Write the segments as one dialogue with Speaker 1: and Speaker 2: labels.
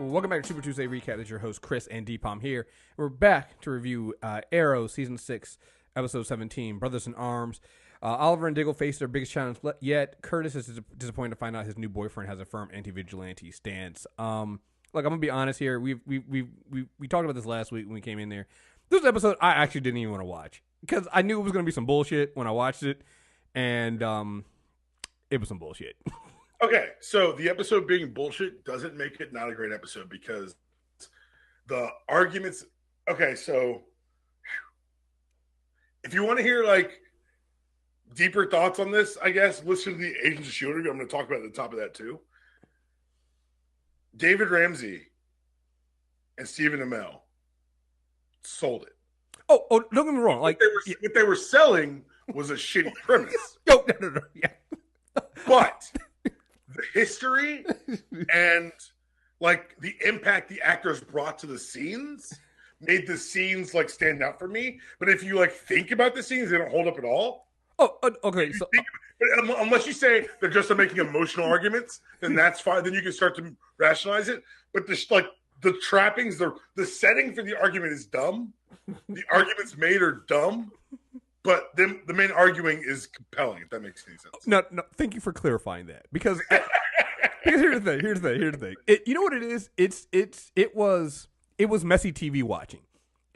Speaker 1: Welcome back to Super Tuesday Recap. This is your host, Kriss and Deepom here. We're back to review Arrow Season 6, Episode 17, Brothers in Arms. Oliver and Diggle face their biggest challenge yet. Curtis is disappointed to find out his new boyfriend has a firm anti-vigilante stance. Look, I'm going to be honest here. We talked about this last week when we came in there. This was an episode I actually didn't even want to watch because I knew it was going to be some bullshit when I watched it, and it was some bullshit.
Speaker 2: Okay, so the episode being bullshit doesn't make it not a great episode because the arguments... Okay, so if you want to hear, like, deeper thoughts on this, I guess, listen to the Agents of S.H.I.E.L.D. I'm going to talk about at the top of that, too. David Ramsey and Stephen Amell sold it.
Speaker 1: Oh, don't get me wrong. Like
Speaker 2: what they were selling was a shitty premise.
Speaker 1: No, yeah.
Speaker 2: But... the history and like the impact the actors brought to the scenes made the scenes like stand out for me. But if you like think about the scenes, they don't hold up at all.
Speaker 1: Oh, okay. So
Speaker 2: unless you say they're just making emotional arguments, then that's fine. Then you can start to rationalize it. But the trappings, the setting for the argument is dumb. The arguments made are dumb. But then the main arguing is compelling, if that makes any sense.
Speaker 1: No, thank you for clarifying that. Because here's the thing. You know what it is? It was messy TV watching.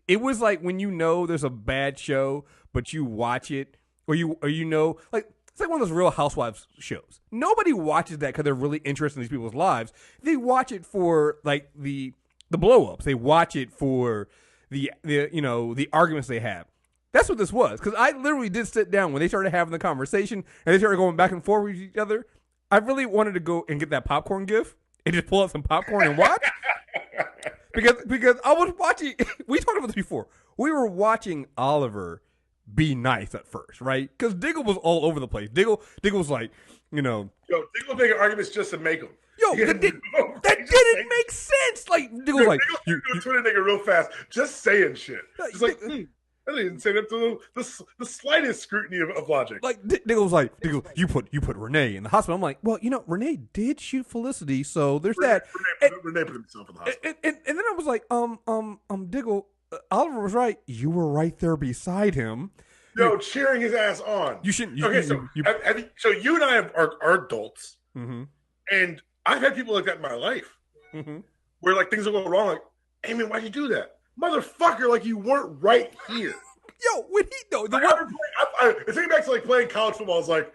Speaker 1: It was like when you know there's a bad show, but you watch it, or you know, like it's like one of those Real Housewives shows. Nobody watches that because they're really interested in these people's lives. They watch it for like the blow ups. They watch it for the arguments they have. That's what this was, because I literally did sit down when they started having the conversation and they started going back and forth with each other. I really wanted to go and get that popcorn gif and just pull out some popcorn and watch. because I was watching, we talked about this before. We were watching Oliver be nice at first, right? Because Diggle was all over the place. Diggle was like, Diggle
Speaker 2: making arguments just to make them.
Speaker 1: That didn't make sense. Like, Diggle's like,
Speaker 2: you Twitter nigga real fast, just saying shit. It's like, I didn't say that to the slightest scrutiny of logic.
Speaker 1: Like Diggle was like, you put Renee in the hospital. I'm like, well, Renee did shoot Felicity, so there's that.
Speaker 2: Renee put himself in the hospital.
Speaker 1: And then I was like, Diggle, Oliver was right. You were right there beside him.
Speaker 2: Cheering his ass on.
Speaker 1: You shouldn't.
Speaker 2: So you and I are adults,
Speaker 1: mm-hmm.
Speaker 2: and I've had people like that in my life,
Speaker 1: mm-hmm.
Speaker 2: where like things will go wrong. Like, hey man, why'd you do that? Motherfucker, like you weren't right here.
Speaker 1: When he
Speaker 2: it's thinking back to like playing college football. It's like,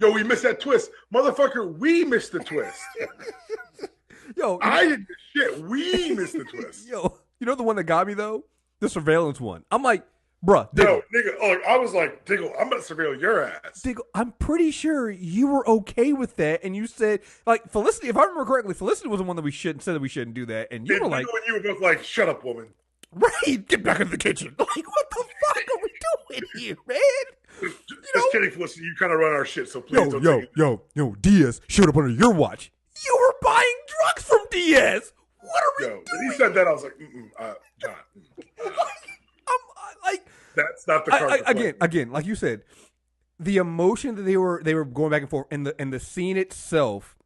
Speaker 2: we missed that twist. Motherfucker, we missed the twist. I did the shit. We missed the twist.
Speaker 1: You know the one that got me though? The surveillance one. I'm like, bruh, Diggle.
Speaker 2: Nigga, I was like, Diggle, I'm gonna surveil your ass.
Speaker 1: Diggle, I'm pretty sure you were okay with that, and you said, like, Felicity, if I remember correctly, Felicity was the one that said that we shouldn't do that, and you were like,
Speaker 2: you were both like, shut up, woman.
Speaker 1: Right, get back into the kitchen. Like, what the fuck are we doing here, man?
Speaker 2: Just kidding, Felicity. You kind of run our shit, so please don't.
Speaker 1: Diaz showed up under your watch. You were buying drugs from Diaz. What are we doing?
Speaker 2: When he said that, I was like, John. That's not the card.
Speaker 1: Again, like you said, the emotion that they were going back and forth, and the scene itself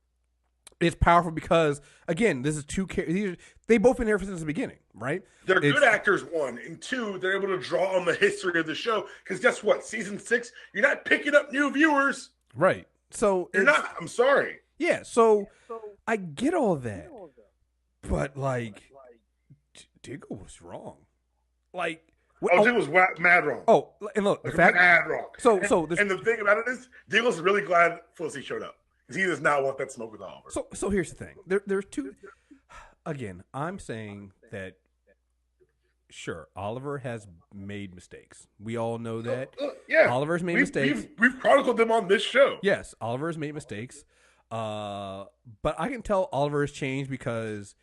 Speaker 1: is powerful because, again, this is two characters. They both been there since the beginning, right?
Speaker 2: They're good actors, one. And two, they're able to draw on the history of the show. Because guess what? Season 6, you're not picking up new viewers.
Speaker 1: Right. So
Speaker 2: you're not. I'm sorry.
Speaker 1: Yeah, so I get all that. But, like, Diggle was wrong. Like...
Speaker 2: Diggle was mad wrong.
Speaker 1: Oh, and look,
Speaker 2: mad wrong.
Speaker 1: And
Speaker 2: the thing about it is, Diggle's really glad Felicity showed up. Because he does not want that smoke with Oliver.
Speaker 1: So here's the thing. There's two... Again, I'm saying that, sure, Oliver has made mistakes. We all know that.
Speaker 2: Yeah.
Speaker 1: Oliver's made mistakes.
Speaker 2: We've chronicled them on this show.
Speaker 1: Yes, Oliver's made mistakes. But I can tell Oliver has changed because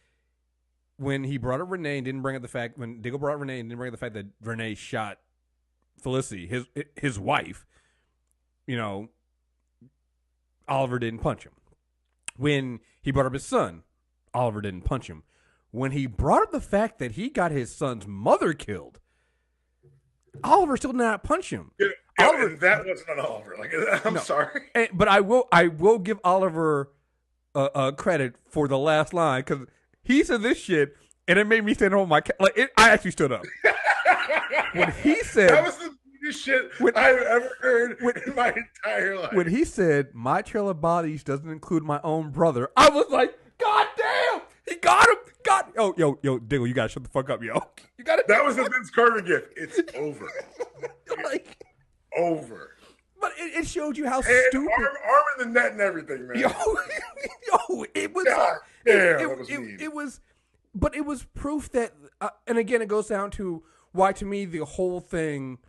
Speaker 1: when he brought up Renee and didn't bring up the fact, when Diggle brought up Renee and didn't bring up the fact that Renee shot Felicity, his wife, Oliver didn't punch him. When he brought up his son, Oliver didn't punch him. When he brought up the fact that he got his son's mother killed, Oliver still did not punch him.
Speaker 2: Oliver, that wasn't on Oliver. I'm sorry.
Speaker 1: But I will give Oliver credit for the last line because he said this shit, and it made me stand on my I actually stood up when he said
Speaker 2: that was the biggest shit I've ever heard in my entire life.
Speaker 1: When he said my trail of bodies doesn't include my own brother, I was like, God damn, he got him. Yo, Diggle, you gotta shut the fuck up, yo. You gotta.
Speaker 2: That was the Vince Carter gift. It's over. Over.
Speaker 1: But it showed you how
Speaker 2: and
Speaker 1: stupid.
Speaker 2: Arm in the net and everything, man.
Speaker 1: Yo, it was.
Speaker 2: God damn, that was mean.
Speaker 1: It was, but it was proof that, and again, it goes down to why, to me, the whole thing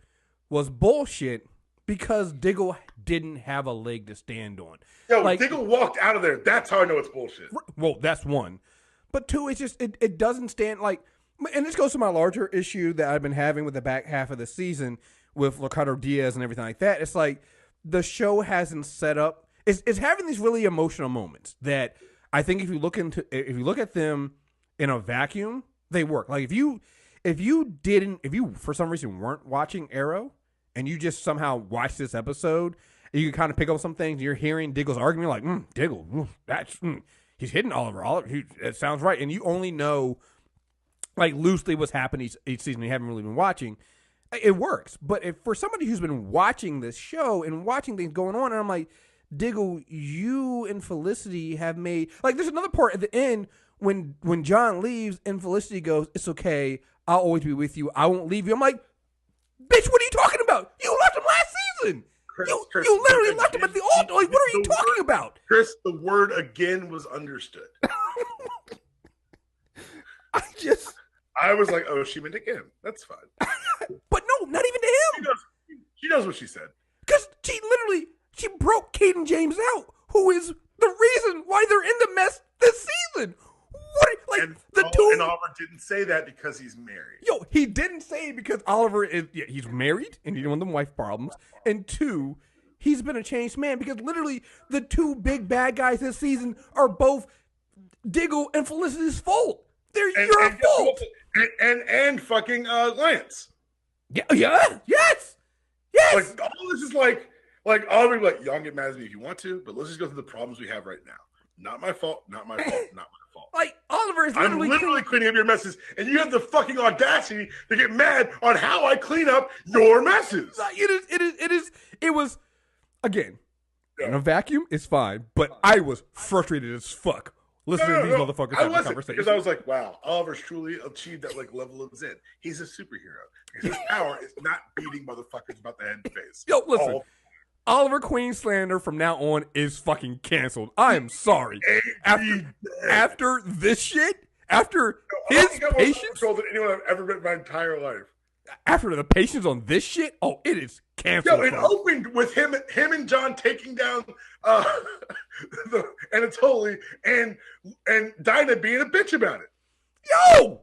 Speaker 1: was bullshit because Diggle didn't have a leg to stand on.
Speaker 2: Yo, Diggle walked out of there. That's how I know it's bullshit.
Speaker 1: Well, that's one. But two, it's just, it doesn't stand and this goes to my larger issue that I've been having with the back half of the season with Ricardo Diaz and everything like that. It's like the show hasn't set up. It's having these really emotional moments that I think if you look at them in a vacuum, they work. Like if you for some reason weren't watching Arrow and you just somehow watched this episode, and you can kind of pick up some things. You're hearing Diggle's argument, like Diggle, he's hitting Oliver. It sounds right, and you only know like loosely what's happened each season. You haven't really been watching. It works, but if for somebody who's been watching this show and watching things going on, and I'm like, Diggle, you and Felicity have made there's another part at the end when John leaves and Felicity goes, "It's okay, I'll always be with you. I won't leave you." I'm like, bitch, what are you talking about? You left him last season.
Speaker 2: Chris,
Speaker 1: you literally left him at the altar. Like, what are you talking about?
Speaker 2: Chris, the word again was understood. I was like, oh, she meant again. That's fine.
Speaker 1: But no, not even to him.
Speaker 2: She knows what she said.
Speaker 1: Because she broke Caden James out, who is the reason why they're in the mess this season.
Speaker 2: And Oliver didn't say that because he's married.
Speaker 1: Yo, he didn't say it because Oliver he's married and he didn't want them wife problems. And two, he's been a changed man because literally the two big bad guys this season are both Diggle and Felicity's fault. They're your fault.
Speaker 2: And fucking Lance.
Speaker 1: Yeah, yes.
Speaker 2: Like all this is like Oliver be like, y'all can get mad at me if you want to, but let's just go through the problems we have right now. Not my fault, not my fault, not my fault.
Speaker 1: Like Oliver is
Speaker 2: I'm literally cleaning up your messes, and you have the fucking audacity to get mad on how I clean up your messes.
Speaker 1: It was again, in a vacuum, it's fine, but I was frustrated as fuck. Listening to these motherfuckers have a conversation.
Speaker 2: Because I was like, wow, Oliver's truly achieved that level of zen. He's a superhero. His power is not beating motherfuckers about the head and face.
Speaker 1: Yo, listen. Oliver Queen slander from now on is fucking canceled. I am sorry. After this shit, after his patience,
Speaker 2: than anyone I've ever met in my entire life.
Speaker 1: After the patience on this shit, it is canceled.
Speaker 2: Yo, it opened with him and John taking down the Anatoly and Dinah being a bitch about it.
Speaker 1: Yo!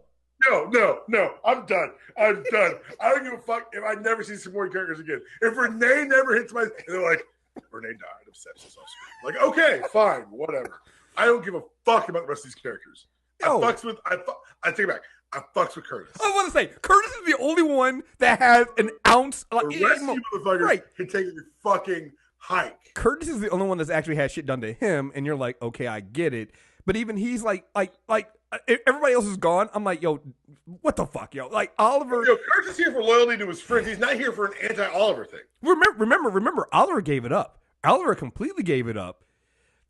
Speaker 2: No. I'm done. I don't give a fuck if I never see some more characters again. If Renee never hits and they're like, Renee died of sepsis off screen. Like, okay, fine, whatever. I don't give a fuck about the rest of these characters. I take it back. I fucks with Curtis.
Speaker 1: I want to say, Curtis is the only one that has an ounce.
Speaker 2: The rest of you motherfuckers can take a fucking hike.
Speaker 1: Curtis is the only one that's actually had shit done to him, and you're like, okay, I get it. But even he's like everybody else is gone. I'm like, yo, what the fuck, yo? Like Oliver.
Speaker 2: Yo, Curtis is here for loyalty to his friends. He's not here for an anti-Oliver thing.
Speaker 1: Remember, Oliver gave it up. Oliver completely gave it up.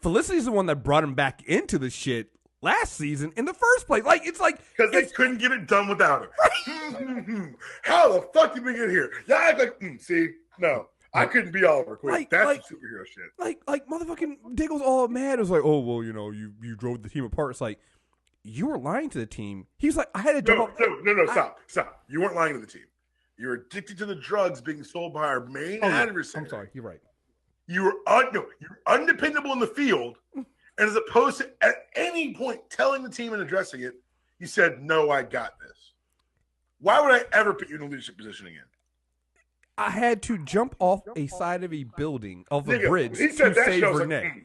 Speaker 1: Felicity's the one that brought him back into the shit last season in the first place. Like, it's like
Speaker 2: because they couldn't get it done without him. How the fuck did we get here? Y'all act like, see, no. I couldn't be Oliver Queen. That's superhero shit.
Speaker 1: Like motherfucking Diggle's all mad. It was like, oh well, you drove the team apart. It's like you were lying to the team. He's like, I had to jump.
Speaker 2: No, stop. You weren't lying to the team. You're addicted to the drugs being sold by our main adversary.
Speaker 1: I'm sorry, you're right.
Speaker 2: You're undependable in the field, and as opposed to at any point telling the team and addressing it, you said, "No, I got this." Why would I ever put you in a leadership position again?
Speaker 1: I had to jump off a side of a building of a bridge to save Renee.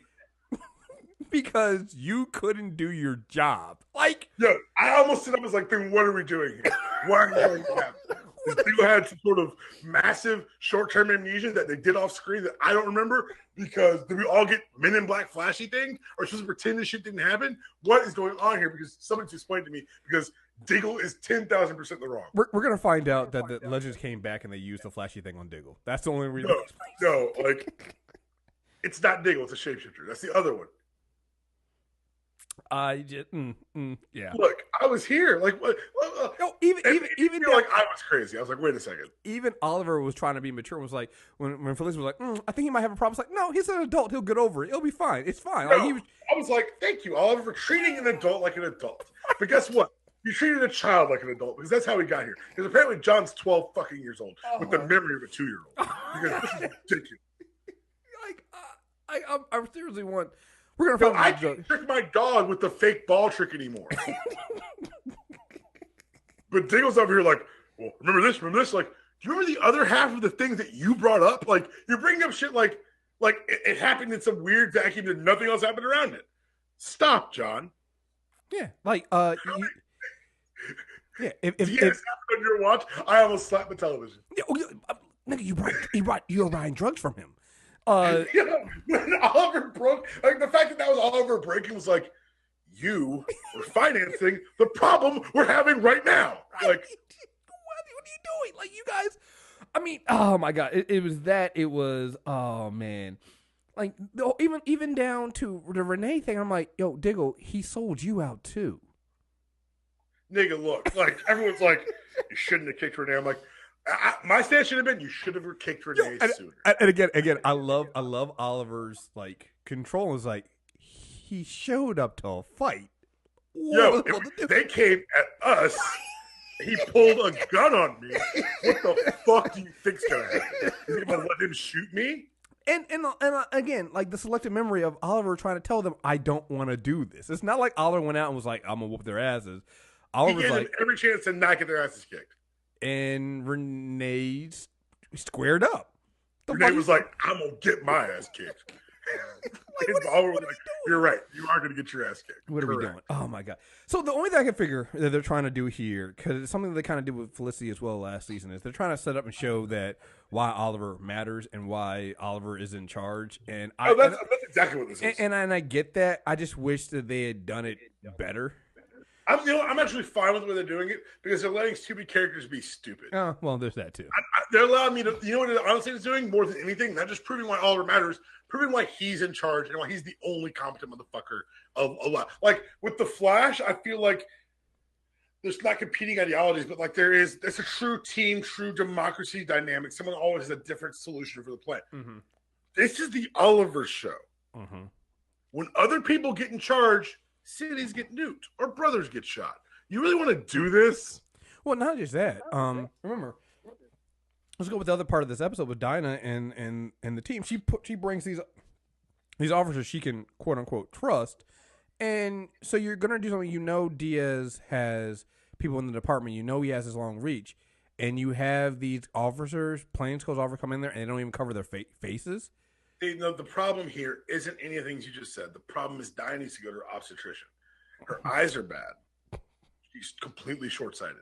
Speaker 1: Because you couldn't do your job. Like,
Speaker 2: yo, I almost stood up and was like, then what are we doing here? Why are you doing that? Diggle had some sort of massive short-term amnesia that they did off screen that I don't remember because did we all get Men in Black flashy thing or just pretend this shit didn't happen? What is going on here? Because somebody explained to me because Diggle is 10,000% in the wrong.
Speaker 1: We're gonna find out that the Legends came back and they used the flashy thing on Diggle. That's the only reason.
Speaker 2: No, like it's not Diggle, it's a shapeshifter. That's the other one.
Speaker 1: Yeah.
Speaker 2: Look, I was here. Like, what?
Speaker 1: No, even
Speaker 2: like I was crazy. I was like, wait a second.
Speaker 1: Even Oliver was trying to be mature. Was like when Felicity was like, I think he might have a problem. It's like, no, he's an adult. He'll get over it. It'll be fine. It's fine.
Speaker 2: No,
Speaker 1: Like,
Speaker 2: I was like, thank you, Oliver, for treating an adult like an adult. But guess what? You treated a child like an adult because that's how he got here. Because apparently John's 12 fucking years old with the memory of a 2-year-old. Because this is ridiculous.
Speaker 1: I seriously want. We're gonna.
Speaker 2: I can't trick my dog with the fake ball trick anymore. But Diggle's over here like, well, remember this? Like, do you remember the other half of the things that you brought up? Like, you're bringing up shit like it happened in some weird vacuum and nothing else happened around it. Stop, John.
Speaker 1: Yeah, like yeah. If
Speaker 2: happened on your watch, I almost slapped the television.
Speaker 1: Nigga, you were buying drugs from him.
Speaker 2: When Oliver broke, like the fact that was Oliver breaking was like, you were financing the problem we're having right now. Like,
Speaker 1: what are you doing? Like, you guys, I mean, oh my God, it was that. It was, oh man, like even down to the Renee thing. I'm like, yo, Diggle, he sold you out too.
Speaker 2: Nigga, look, like everyone's like, you shouldn't have kicked Renee. I'm like. My stance should have been you should have kicked Renee sooner.
Speaker 1: And again, I love Oliver's like control. Is like he showed up to a fight.
Speaker 2: They came at us. He pulled a gun on me. What the fuck do you think's gonna happen? Is he gonna let him shoot me?
Speaker 1: And again, like the selective memory of Oliver trying to tell them, I don't want to do this. It's not like Oliver went out and was like, I'm gonna whoop their asses. Oliver was like,
Speaker 2: every chance to not get their asses kicked.
Speaker 1: And Renee squared up.
Speaker 2: Renee was like, I'm going to get my ass kicked. Oliver was like, you're right. You are going to get your ass kicked.
Speaker 1: What are we doing? Oh, my God. So the only thing I can figure that they're trying to do here, because it's something they kind of did with Felicity as well last season, is they're trying to set up and show that why Oliver matters and why Oliver is in charge. And
Speaker 2: that's exactly what this is.
Speaker 1: And I get that. I just wish that they had done it better.
Speaker 2: I'm actually fine with the way they're doing it because they're letting stupid characters be stupid.
Speaker 1: Oh, well, there's that too.
Speaker 2: They're allowing me to, you know what it honestly is doing more than anything? Not just proving why Oliver matters, proving why he's in charge and why he's the only competent motherfucker of a lot. Like with the Flash, I feel like there's not competing ideologies, but like there's a true team, true democracy dynamic. Someone always has a different solution for the plan.
Speaker 1: Mm-hmm.
Speaker 2: This is the Oliver show.
Speaker 1: Mm-hmm. When
Speaker 2: other people get in charge, cities get nuked or brothers get shot. You really want to do this?
Speaker 1: Well, not just that. Remember, let's go with the other part of this episode with Dinah and the team. She brings these officers she can quote unquote trust, and so you're gonna do something. You know, Diaz has people in the department. You know, he has his long reach, and you have these officers, plainclothes officers, come in there and they don't even cover their faces.
Speaker 2: The problem here isn't any of the things you just said. The problem is Dinah needs to go to her obstetrician. Her eyes are bad. She's completely short-sighted.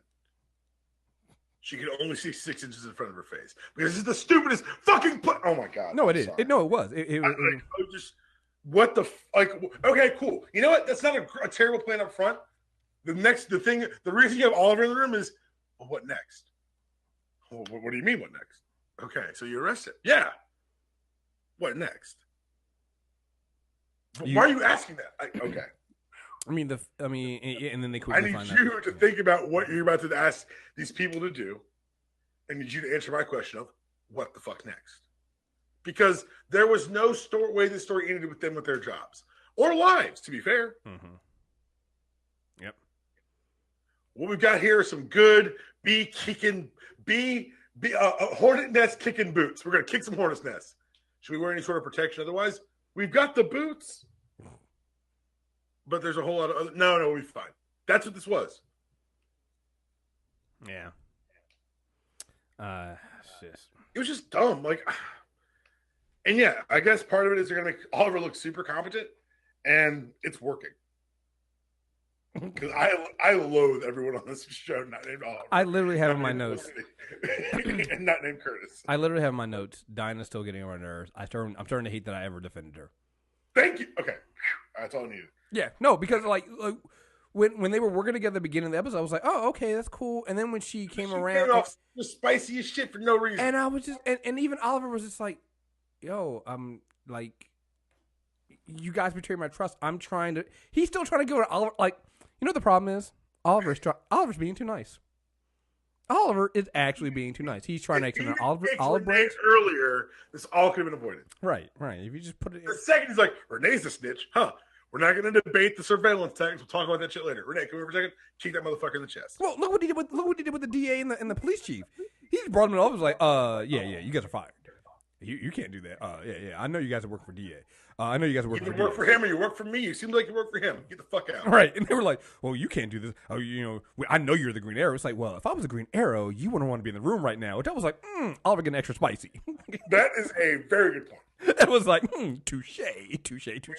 Speaker 2: She can only see 6 inches in front of her face. Because this is the stupidest fucking oh my God.
Speaker 1: No, it is. It was.
Speaker 2: What the okay, cool. You know what? That's not a terrible plan up front. The reason you have Oliver in the room is, well, what next? Well, what do you mean, what next? Okay, so you arrest it. Yeah. What next? Why are you asking that? Okay.
Speaker 1: And then they quickly
Speaker 2: I need you to think about what you're about to ask these people to do. I need you to answer my question of what the fuck next? Because there was no way the story ended with them with their jobs or lives, to be fair.
Speaker 1: Mm-hmm. Yep.
Speaker 2: What we've got here are some good hornet nest kicking boots. We're going to kick some hornet nests. Should we wear any sort of protection otherwise? We've got the boots. But there's a whole lot of other... No, we'll be fine. That's what this was.
Speaker 1: Yeah.
Speaker 2: It was just dumb. And yeah, I guess part of it is they're going to make Oliver look super competent, and it's working. Because I loathe everyone on this show not named Oliver.
Speaker 1: I literally have in my notes.
Speaker 2: And not named Curtis.
Speaker 1: I literally have in my notes. Dinah's still getting on my nerves. I'm starting to hate that I ever defended her.
Speaker 2: Thank you. Okay, that's all I needed.
Speaker 1: Yeah, no, because like when they were working together at the beginning of the episode, I was like, oh, okay, that's cool. And then when she came around,
Speaker 2: came off the spiciest shit for no reason,
Speaker 1: and I was just, and even Oliver was just like, yo, I'm like, you guys betrayed my trust. He's still trying to go to Oliver. Like, you know what the problem is? Oliver's being too nice. Oliver is actually being too nice. He's trying to extend Olive branch
Speaker 2: earlier. This all could have been avoided.
Speaker 1: Right. If you just put it.
Speaker 2: The second he's like, Renee's a snitch, huh? We're not going to debate the surveillance tags. We'll talk about that shit later. Renee, come here for a second. Kick that motherfucker in the chest.
Speaker 1: Well, look what he did with the DA and the police chief. He just brought him over. Was like, yeah, you guys are fired. You can't do that. Yeah. I know you guys are working for DA. I know you guys are working.
Speaker 2: You work for him or you work for me. You seem like you work for him. Get the fuck out.
Speaker 1: Right. And they were like, well, you can't do this. Oh, I know you're the Green Arrow. It's like, well, if I was the Green Arrow, you wouldn't want to be in the room right now. Which I was like, Oliver getting extra spicy.
Speaker 2: That is a very good point.
Speaker 1: It was like, touche.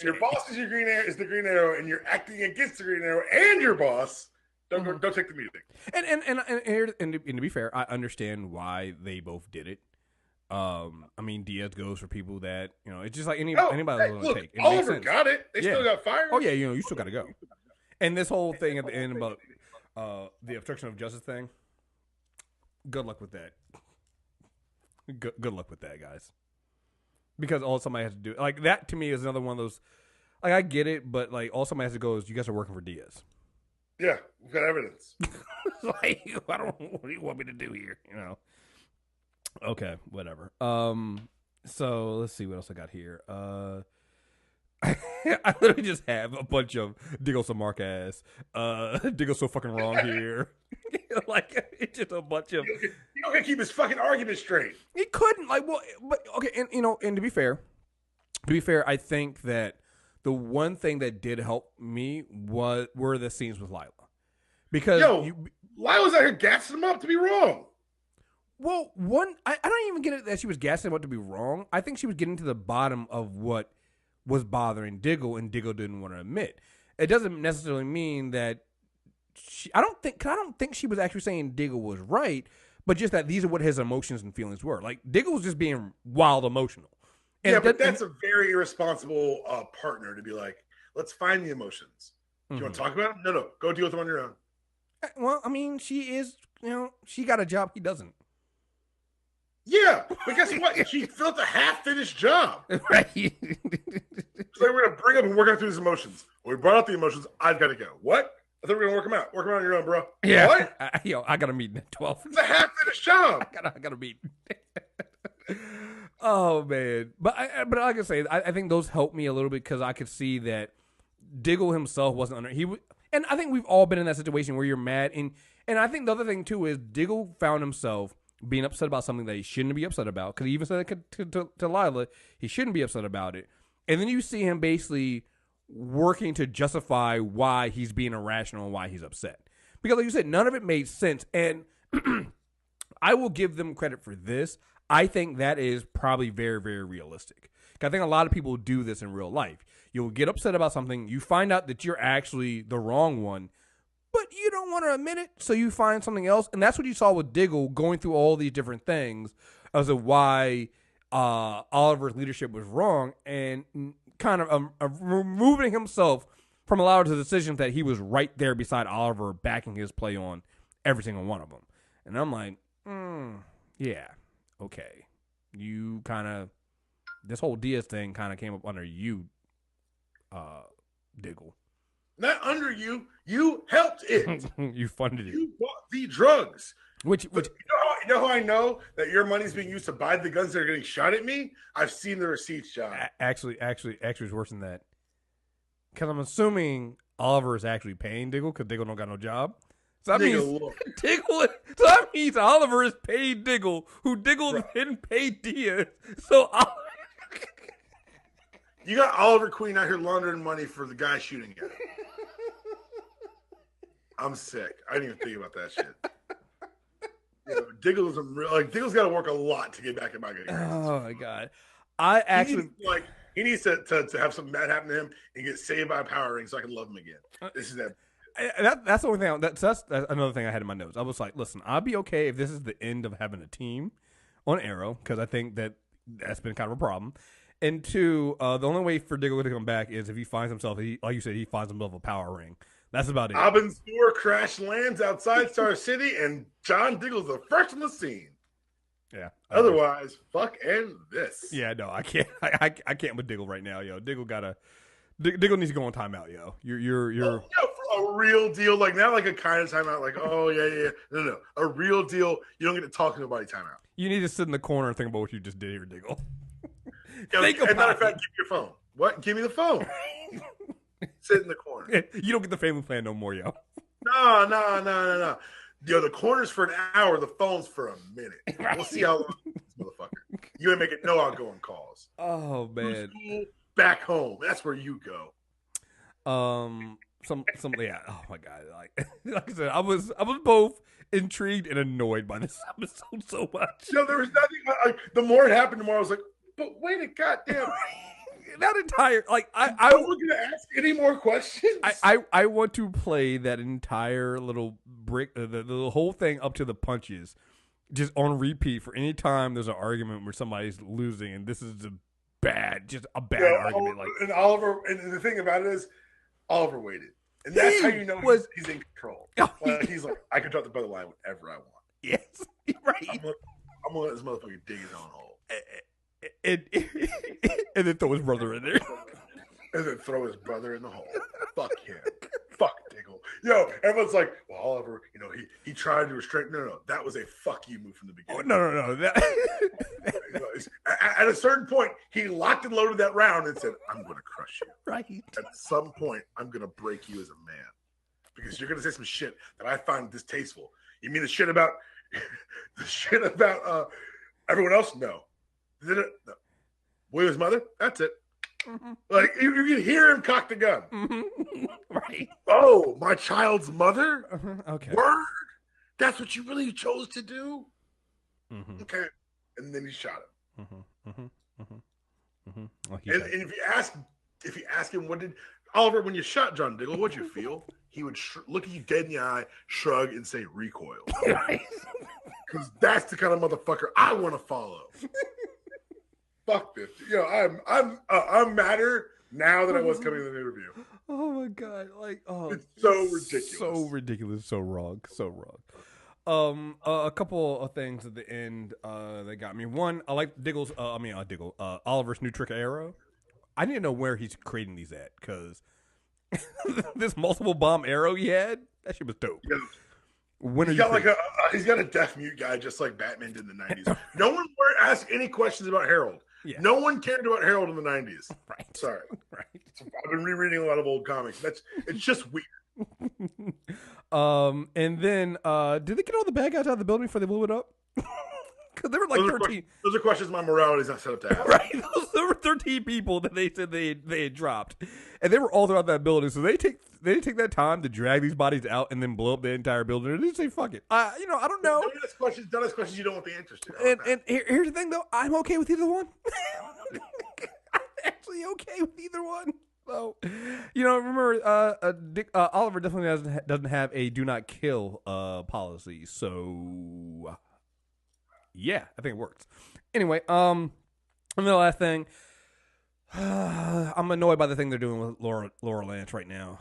Speaker 2: Your boss is the Green Arrow, and you're acting against the Green Arrow and your boss. Don't take the meeting.
Speaker 1: And to be fair, I understand why they both did it. I mean, Diaz goes for people that it's just like anybody will take.
Speaker 2: Oliver got it. They still got fired.
Speaker 1: Oh yeah, you still got to go. And this whole thing at the end about the obstruction of justice thing. Good luck with that. Good luck with that, guys. Because all somebody has to do, like that to me is another one of those. Like I get it, but like all somebody has to go is you guys are working for Diaz.
Speaker 2: Yeah, we've got evidence.
Speaker 1: Like I don't. What do you want me to do here? Okay, whatever. So let's see what else I got here. I literally just have a bunch of Diggle some mark ass. Diggle's so fucking wrong here. Like it's just a bunch of.
Speaker 2: You don't gonna keep his fucking argument straight.
Speaker 1: He couldn't but okay, and to be fair, I think that the one thing that did help me were the scenes with Lila, because
Speaker 2: Lila's out here gassing him up to be wrong.
Speaker 1: Well, I don't even get it that she was gassing him up to be wrong. I think she was getting to the bottom of what was bothering Diggle, and Diggle didn't want to admit. It doesn't necessarily mean that I don't think she was actually saying Diggle was right, but just that these are what his emotions and feelings were. Like Diggle was just being wild emotional. And
Speaker 2: but that's a very irresponsible partner to be like, let's find the emotions. Do you want to talk about them? No, go deal with them on your own.
Speaker 1: Well, I mean, she is, she got a job he doesn't.
Speaker 2: Yeah, but guess what? She felt a half-finished job.
Speaker 1: Right.
Speaker 2: So we're going to bring up and work out through his emotions. When we brought out the emotions, I've got to go. What? I thought we were going to work them out. Work them out on your own, bro.
Speaker 1: Yeah.
Speaker 2: What?
Speaker 1: I got a meeting at 12.
Speaker 2: It's a half-finished job.
Speaker 1: I got a meeting. Oh, man. But like I say, I think those helped me a little bit because I could see that Diggle himself wasn't under. And I think we've all been in that situation where you're mad. And I think the other thing, too, is Diggle found himself being upset about something that he shouldn't be upset about. Because he even said it to Lila, he shouldn't be upset about it. And then you see him basically working to justify why he's being irrational and why he's upset. Because like you said, none of it made sense. And I will give them credit for this. I think that is probably very, very realistic. I think a lot of people do this in real life. You'll get upset about something. You find out that you're actually the wrong one, but you don't want to admit it, so you find something else. And that's what you saw with Diggle going through all these different things as to why Oliver's leadership was wrong and kind of removing himself from a lot of the decisions that he was right there beside Oliver backing his play on every single one of them. And I'm like, yeah, okay. You kind of, this whole Diaz thing kind of came up under you, Diggle.
Speaker 2: Not under you. You helped it.
Speaker 1: You funded it.
Speaker 2: You bought the drugs.
Speaker 1: Which
Speaker 2: you know how I know that your money's being used to buy the guns that are getting shot at me? I've seen the receipts, John.
Speaker 1: Actually, it's worse than that. Because I'm assuming Oliver is actually paying Diggle because Diggle don't got no job. So that means Oliver is paid Diggle, who Diggle didn't pay Diaz. So
Speaker 2: you got Oliver Queen out here laundering money for the guy shooting at him. I'm sick. I didn't even think about that shit. Diggle's got to work a lot to get back in my good graces.
Speaker 1: Oh my god!
Speaker 2: He needs to have something bad happen to him and get saved by a power ring so I can love him again. This is that.
Speaker 1: That's the only thing. That's another thing I had in my notes. I was like, listen, I'll be okay if this is the end of having a team on Arrow, because I think that's been kind of a problem. And two, the only way for Diggle to come back is if he finds himself, like you said, he finds himself a power ring. That's about it.
Speaker 2: Aubin's sewer crash lands outside Star City, and John Diggle's the first on the scene.
Speaker 1: Yeah.
Speaker 2: Otherwise, fuck and this.
Speaker 1: Yeah, no, I can't. I can't with Diggle right now, yo. Diggle needs to go on timeout, yo. You're
Speaker 2: for a real deal, like not like a kind of timeout, like oh yeah. No, a real deal. You don't get to talk to nobody timeout.
Speaker 1: You need to sit in the corner and think about what you just did here, Diggle.
Speaker 2: As a matter of fact, give me your phone. What? Give me the phone. Sit in the corner.
Speaker 1: You don't get the family plan no more, yo.
Speaker 2: No. Yo, the corner's for an hour. The phone's for a minute. Right. We'll see how long this motherfucker. You're gonna make it no outgoing calls.
Speaker 1: Oh man.
Speaker 2: School, back home. That's where you go.
Speaker 1: Some yeah. Oh my god. Like I said, I was both intrigued and annoyed by this episode so much.
Speaker 2: No, there was nothing. The more it happened, the more I was like, but wait a goddamn.
Speaker 1: That entire
Speaker 2: I'm gonna ask any more questions.
Speaker 1: I want to play that entire little brick, the whole thing up to the punches, just on repeat for any time there's an argument where somebody's losing, and this is a bad argument.
Speaker 2: And Oliver, and the thing about it is, Oliver waited, and that's how you know he's in control. He's like, I can drop the brother line whenever I want.
Speaker 1: Yes, right.
Speaker 2: I'm gonna let this motherfucker dig his own hole.
Speaker 1: And then throw his brother in there.
Speaker 2: And then throw his brother in the hole. Fuck him. Fuck Diggle. Yo, everyone's like, well, Oliver, he tried to restrain. No. That was a fuck you move from the beginning.
Speaker 1: Oh, no.
Speaker 2: At a certain point, he locked and loaded that round and said, I'm going to crush you.
Speaker 1: Right.
Speaker 2: At some point, I'm going to break you as a man. Because you're going to say some shit that I find distasteful. You mean the shit about everyone else? No. No. William's mother? That's it. Mm-hmm. Like, you can hear him cock the gun.
Speaker 1: Mm-hmm. Right.
Speaker 2: Oh, my child's mother?
Speaker 1: Okay.
Speaker 2: Word? That's what you really chose to do?
Speaker 1: Mm-hmm.
Speaker 2: Okay. And then he shot him.
Speaker 1: Mm-hmm. Mm-hmm. Mm-hmm. Mm-hmm.
Speaker 2: And if you ask him, what did Oliver, when you shot John Diggle, what'd you feel? He would look at you dead in the eye, shrug, and say recoil.
Speaker 1: Right.
Speaker 2: Because that's the kind of motherfucker I want to follow. Fuck this. I'm madder now than I was coming to the interview.
Speaker 1: Oh my god!
Speaker 2: It's so ridiculous.
Speaker 1: So ridiculous. So wrong. So wrong. A couple of things at the end that got me. One, I like Diggle's. Oliver's new trick arrow. I need to know where he's creating these at, because this multiple bomb arrow he had, that shit was dope. Yeah.
Speaker 2: He's got a deaf mute guy just like Batman did in the 90s. No one asked any questions about Harold. Yeah. No one cared about Harold in the 90s.
Speaker 1: Right.
Speaker 2: Sorry.
Speaker 1: Right.
Speaker 2: I've been rereading a lot of old comics. It's just weird.
Speaker 1: And then did they get all the bad guys out of the building before they blew it up? Because there were like 13.
Speaker 2: Those are questions my morality is not set up to ask.
Speaker 1: Right. There were 13 people that they said they had dropped, and they were all throughout that building. So they take that time to drag these bodies out and then blow up the entire building. And they say, "Fuck it." I don't know.
Speaker 2: Don't ask questions you don't want the answers to.
Speaker 1: And here's the thing, though. I'm okay with either one. I'm actually okay with either one. So, remember, Oliver definitely doesn't have a do not kill policy. So. Yeah, I think it works. Anyway, and the last thing, I'm annoyed by the thing they're doing with Laura Lance right now.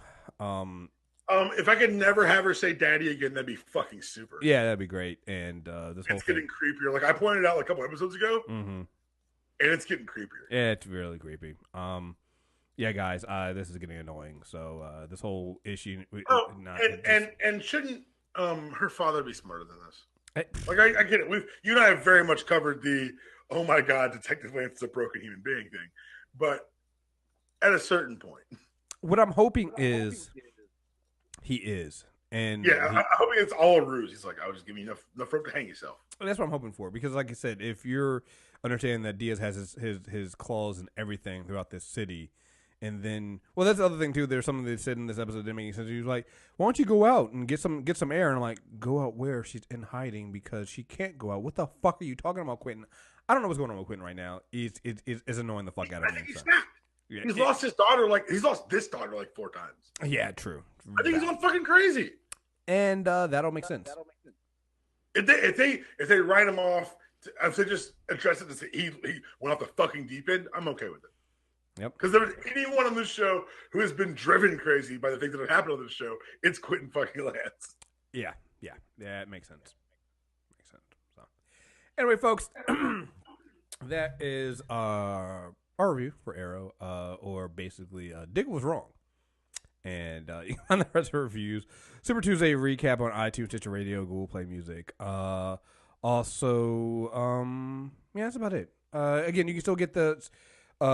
Speaker 2: If I could never have her say "daddy" again, that'd be fucking super.
Speaker 1: Yeah, that'd be great. And
Speaker 2: it's getting creepier. Like I pointed out a couple episodes ago, and it's getting creepier.
Speaker 1: Yeah, it's really creepy. Yeah, guys, this is getting annoying. So this whole issue,
Speaker 2: shouldn't her father be smarter than this? Like I get it. You and I have very much covered the "oh my god, Detective Lance is a broken human being" thing, but at a certain point,
Speaker 1: what I'm hoping is he is, and
Speaker 2: I'm hoping it's all a ruse. He's like, "I was just giving you enough rope to hang yourself."
Speaker 1: That's what I'm hoping for, because, like I said, if you're understanding that Diaz has his claws and everything throughout this city. And then, well, that's the other thing too. There's something they said in this episode that didn't make sense. He was like, "Why don't you go out and get some air?" And I'm like, "Go out where? She's in hiding because she can't go out." What the fuck are you talking about, Quentin? I don't know what's going on with Quentin right now. It's annoying the fuck out of me. Yeah,
Speaker 2: He's lost his daughter he's lost this daughter like 4 times.
Speaker 1: Yeah, true.
Speaker 2: I think he's on fucking crazy.
Speaker 1: And that'll make sense.
Speaker 2: If they write him off, if they just address it to say he went off the fucking deep end, I'm okay with it.
Speaker 1: Yep.
Speaker 2: Because there's anyone on this show who has been driven crazy by the things that have happened on this show, it's Quentin fucking Lance.
Speaker 1: Yeah, it makes sense. So, anyway, folks, that is our review for Arrow, or basically, Diggle was wrong. And you can find the rest of our reviews, Super Tuesday recap on iTunes, Stitcher Radio, Google Play Music. Also, that's about it. Again, you can still get the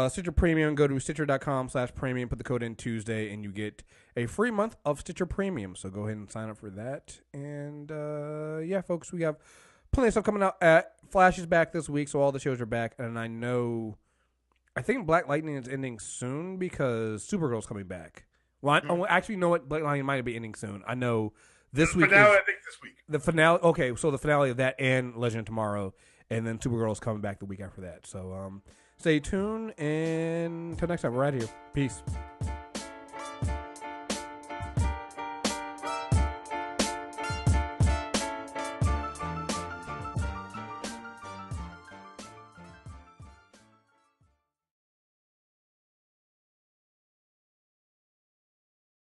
Speaker 1: Stitcher Premium. Go to Stitcher.com/premium, put the code in Tuesday, and you get a free month of Stitcher Premium. So go ahead and sign up for that. And folks, we have plenty of stuff coming out. Flash is back this week, so all the shows are back. And I think Black Lightning is ending soon because Supergirl's coming back. Well, actually, you know what? Black Lightning might be ending soon. I know this week.
Speaker 2: Finale, I think this week.
Speaker 1: The finale. Okay, so the finale of that and Legend of Tomorrow, and then Supergirl's coming back the week after that. So stay tuned, and until next time, we're out of here. Peace.